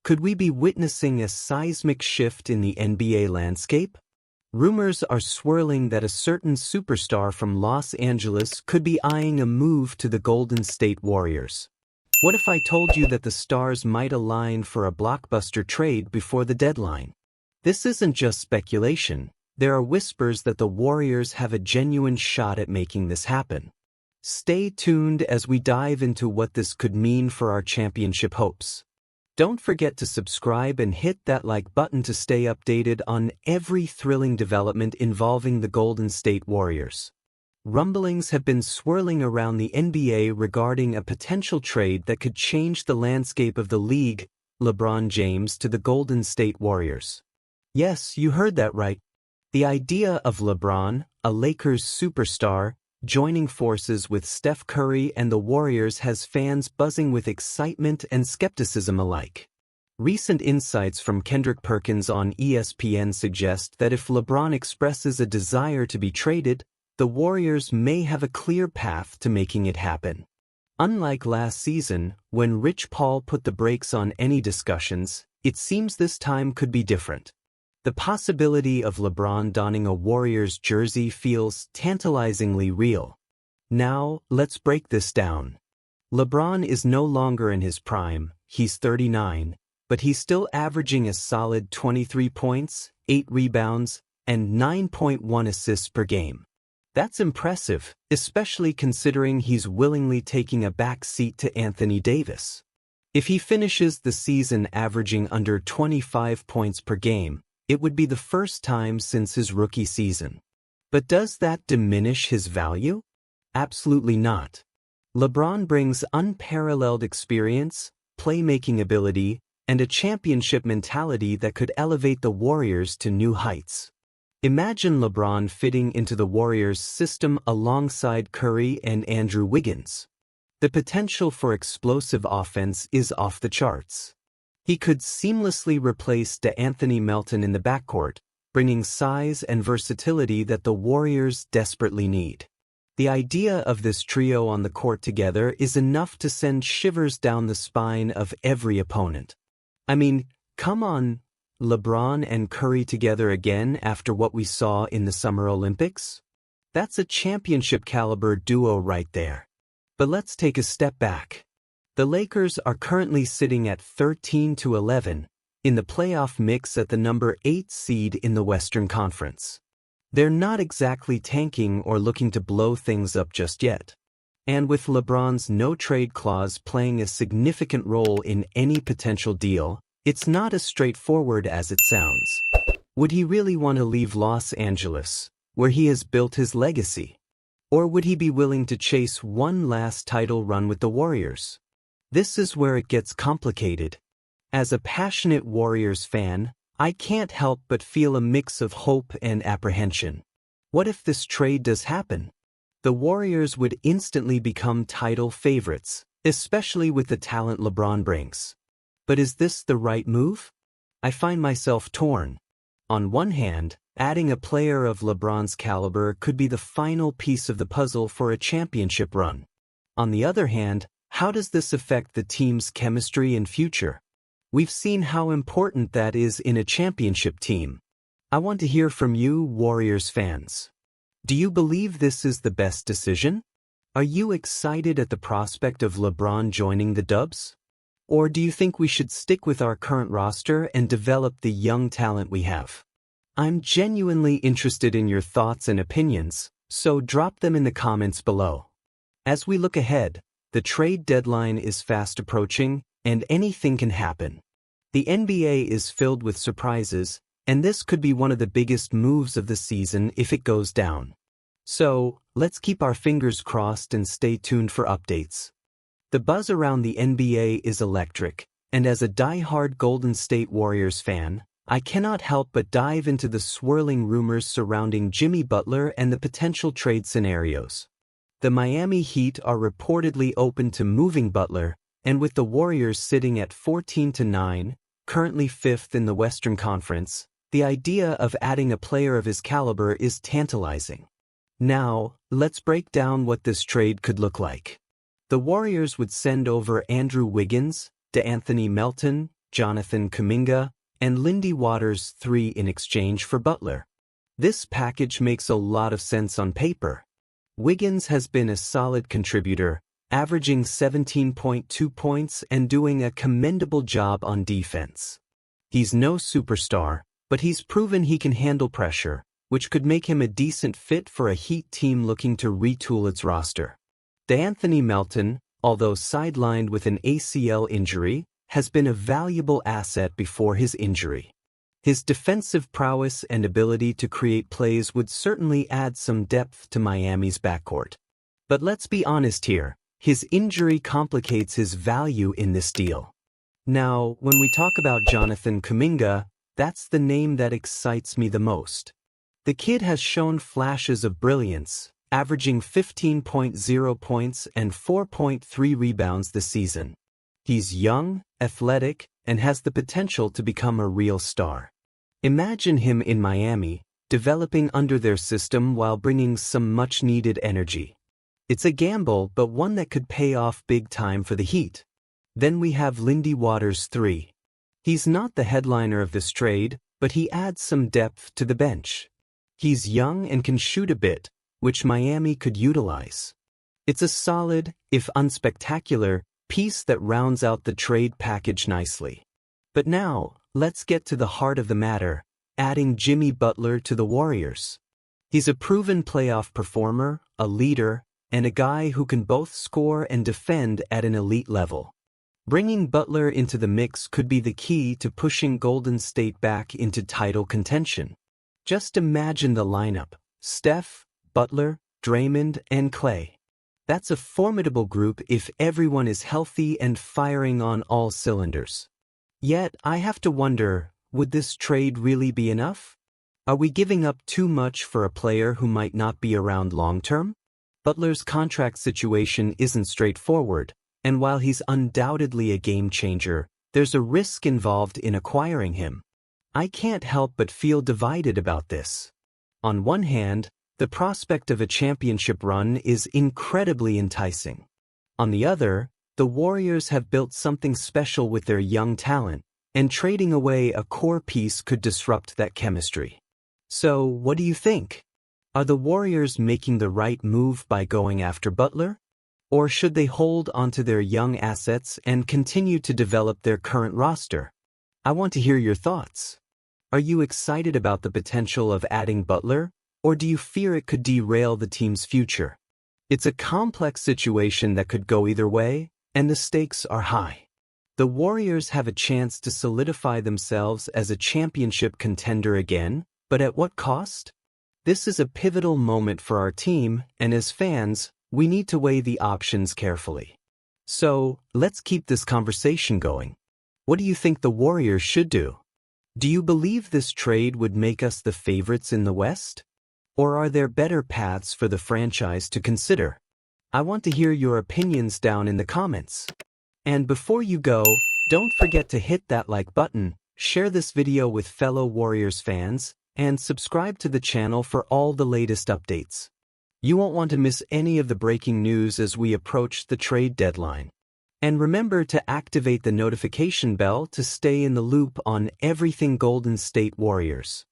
Could we be witnessing a seismic shift in the NBA landscape? Rumors are swirling that a certain superstar from Los Angeles could be eyeing a move to the Golden State Warriors. What if I told you that the stars might align for a blockbuster trade before the deadline? This isn't just speculation. There are whispers that the Warriors have a genuine shot at making this happen. Stay tuned as we dive into what this could mean for our championship hopes. Don't forget to subscribe and hit that like button to stay updated on every thrilling development involving the Golden State Warriors. Rumblings have been swirling around the NBA regarding a potential trade that could change the landscape of the league, Lebron James to the Golden State Warriors. Yes, you heard that right. The idea of LeBron, a Lakers superstar, joining forces with Steph Curry and the Warriors has fans buzzing with excitement and skepticism alike. Recent insights from Kendrick Perkins on ESPN suggest that if LeBron expresses a desire to be traded, the Warriors may have a clear path to making it happen. Unlike last season, when Rich Paul put the brakes on any discussions, it seems this time could be different. The possibility of LeBron donning a Warriors jersey feels tantalizingly real. Now, let's break this down. LeBron is no longer in his prime, he's 39, but he's still averaging a solid 23 points, 8 rebounds, and 9.1 assists per game. That's impressive, especially considering he's willingly taking a back seat to Anthony Davis. If he finishes the season averaging under 25 points per game, it would be the first time since his rookie season. But does that diminish his value? Absolutely not. LeBron brings unparalleled experience, playmaking ability, and a championship mentality that could elevate the Warriors to new heights. Imagine LeBron fitting into the Warriors' system alongside Curry and Andrew Wiggins. The potential for explosive offense is off the charts. He could seamlessly replace D'Anthony Melton in the backcourt, bringing size and versatility that the Warriors desperately need. The idea of this trio on the court together is enough to send shivers down the spine of every opponent. I mean, come on, LeBron and Curry together again after what we saw in the Summer Olympics? That's a championship-caliber duo right there. But let's take a step back. The Lakers are currently sitting at 13-11 in the playoff mix at the number 8 seed in the Western Conference. They're not exactly tanking or looking to blow things up just yet. And with LeBron's no-trade clause playing a significant role in any potential deal, it's not as straightforward as it sounds. Would he really want to leave Los Angeles, where he has built his legacy? Or would he be willing to chase one last title run with the Warriors? This is where it gets complicated. As a passionate Warriors fan, I can't help but feel a mix of hope and apprehension. What if this trade does happen? The Warriors would instantly become title favorites, especially with the talent LeBron brings. But is this the right move? I find myself torn. On one hand, adding a player of LeBron's caliber could be the final piece of the puzzle for a championship run. On the other hand, how does this affect the team's chemistry and future? We've seen how important that is in a championship team. I want to hear from you, Warriors fans. Do you believe this is the best decision? Are you excited at the prospect of LeBron joining the Dubs? Or do you think we should stick with our current roster and develop the young talent we have? I'm genuinely interested in your thoughts and opinions, so drop them in the comments below. As we look ahead, the trade deadline is fast approaching, and anything can happen. The NBA is filled with surprises, and this could be one of the biggest moves of the season if it goes down. So, let's keep our fingers crossed and stay tuned for updates. The buzz around the NBA is electric, and as a die-hard Golden State Warriors fan, I cannot help but dive into the swirling rumors surrounding Jimmy Butler and the potential trade scenarios. The Miami Heat are reportedly open to moving Butler, and with the Warriors sitting at 14-9, currently 5th in the Western Conference, the idea of adding a player of his caliber is tantalizing. Now, let's break down what this trade could look like. The Warriors would send over Andrew Wiggins, D'Anthony Melton, Jonathan Kuminga, and Lindy Waters III in exchange for Butler. This package makes a lot of sense on paper. Wiggins has been a solid contributor, averaging 17.2 points and doing a commendable job on defense. He's no superstar, but he's proven he can handle pressure, which could make him a decent fit for a Heat team looking to retool its roster. DeAnthony Melton, although sidelined with an ACL injury, has been a valuable asset before his injury. His defensive prowess and ability to create plays would certainly add some depth to Miami's backcourt. But let's be honest here, his injury complicates his value in this deal. Now, when we talk about Jonathan Kuminga, that's the name that excites me the most. The kid has shown flashes of brilliance, averaging 15.0 points and 4.3 rebounds this season. He's young, athletic, and has the potential to become a real star. Imagine him in Miami, developing under their system while bringing some much-needed energy. It's a gamble, but one that could pay off big time for the Heat. Then we have Lindy Waters III. He's not the headliner of this trade, but he adds some depth to the bench. He's young and can shoot a bit, which Miami could utilize. It's a solid, if unspectacular, piece that rounds out the trade package nicely. But now, let's get to the heart of the matter, adding Jimmy Butler to the Warriors. He's a proven playoff performer, a leader, and a guy who can both score and defend at an elite level. Bringing Butler into the mix could be the key to pushing Golden State back into title contention. Just imagine the lineup: Steph, Butler, Draymond, and Clay. That's a formidable group if everyone is healthy and firing on all cylinders. Yet, I have to wonder, would this trade really be enough? Are we giving up too much for a player who might not be around long-term? Butler's contract situation isn't straightforward, and while he's undoubtedly a game-changer, there's a risk involved in acquiring him. I can't help but feel divided about this. On one hand, the prospect of a championship run is incredibly enticing. On the other, the Warriors have built something special with their young talent, and trading away a core piece could disrupt that chemistry. So, what do you think? Are the Warriors making the right move by going after Butler? Or should they hold onto their young assets and continue to develop their current roster? I want to hear your thoughts. Are you excited about the potential of adding Butler, or do you fear it could derail the team's future? It's a complex situation that could go either way, and the stakes are high. The Warriors have a chance to solidify themselves as a championship contender again, but at what cost? This is a pivotal moment for our team, and as fans, we need to weigh the options carefully. So, let's keep this conversation going. What do you think the Warriors should do? Do you believe this trade would make us the favorites in the West? Or are there better paths for the franchise to consider? I want to hear your opinions down in the comments. And before you go, don't forget to hit that like button, share this video with fellow Warriors fans, and subscribe to the channel for all the latest updates. You won't want to miss any of the breaking news as we approach the trade deadline. And remember to activate the notification bell to stay in the loop on everything Golden State Warriors.